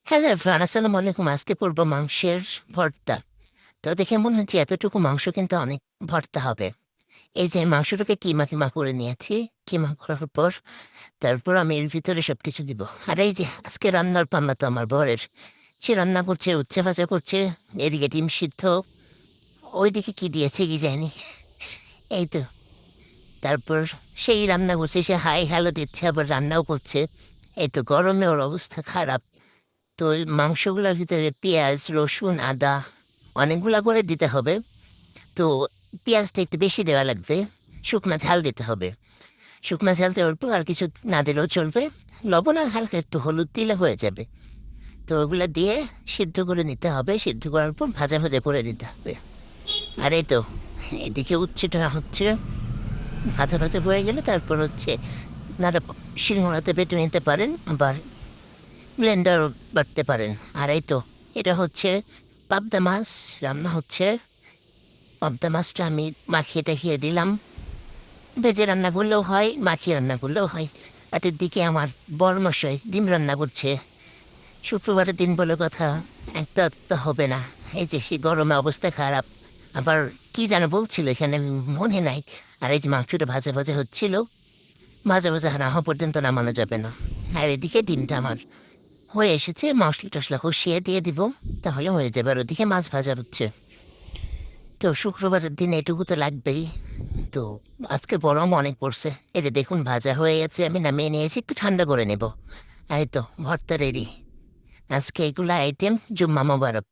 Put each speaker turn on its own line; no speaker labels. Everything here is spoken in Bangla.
হ্যালো এভরিওয়ান, আসসালামু আলাইকুম। আজকে করবো মাংসের ভর্তা। তো দেখে মনে হচ্ছে এতটুকু মাংস কিন্তু অনেক ভর্তা হবে। এই যে মাংসটাকে কিমা কিমা করে নিয়েছি। কিমা করার পর তারপর আমি এর ভিতরে সবকিছু দিব। আর এই যে আজকে রান্নার পান্না তো আমার বরের। সে রান্না করছে, উচ্ছে ভাজা করছে, এদিকে ডিম সিদ্ধ, ওইদিকে কি দিয়েছে কি জানি। এই তো, তারপর সেই রান্না করছে, সে হাই হ্যালো দিচ্ছে, আবার রান্নাও করছে। এই তো গরমে ওর অবস্থা খারাপ। তো ওই মাংসগুলোর ভিতরে পেঁয়াজ, রসুন, আদা অনেকগুলা করে দিতে হবে। তো পেঁয়াজটা একটু বেশি দেওয়া লাগবে। শুকনা ঝাল দিতে হবে। শুকনা ঝাল দেওয়ার পর আর কিছু না দিলেও চলবে। লবণ আর হালকা একটু হলুদ দিলে হয়ে যাবে। তো ওগুলো দিয়ে সিদ্ধ করে নিতে হবে। সিদ্ধ করার পর ভাজা ভাজা করে নিতে হবে। আর এই তো এদিকে উচ্ছেটা হচ্ছে, ভাজা ভাজা হয়ে গেলে তারপর হচ্ছে আপনারা শিলনোড়াতে বেটে নিতে পারেন, আবার ব্লেন্ডার বাটতে পারেন। আর এই তো এটা হচ্ছে পাবদা মাছ রান্না হচ্ছে। পাবদা মাছটা আমি মাখিয়ে টাখিয়ে দিলাম। ভেজে রান্না করলেও হয়, মাখিয়ে রান্না করলেও হয়। রাতের দিকে আমার বড়মশাই ডিম রান্না করছে। শুক্রবারের দিন বলে কথা, একটা তো হবে না। এই যে সে গরমে অবস্থা খারাপ। আবার কি যেন বলছিল এখানে, আমি মনে নাই। আর এই যে মাংসটা ভাজা ভাজা হচ্ছিল, ভাজা ভাজা না হওয়া পর্যন্ত নামানো যাবে না। আর এদিকে ডিমটা আমার হয়ে এসেছে, মশলা টশলা কষিয়ে দিয়ে দিব, তাহলে হয়ে যাবে। আর ওদিকে মাছ ভাজা হচ্ছে। তো শুক্রবারের দিন এটুকু তো লাগবেই। তো আজকে গরম অনেক পড়ছে। এই যে দেখুন ভাজা হয়ে গেছে, আমি নামিয়ে নিয়েছি, একটু ঠান্ডা করে নেব। এই তো ভর্তা রেডি। আজকে এগুলো আইটেম, জুম্মা মোবারক।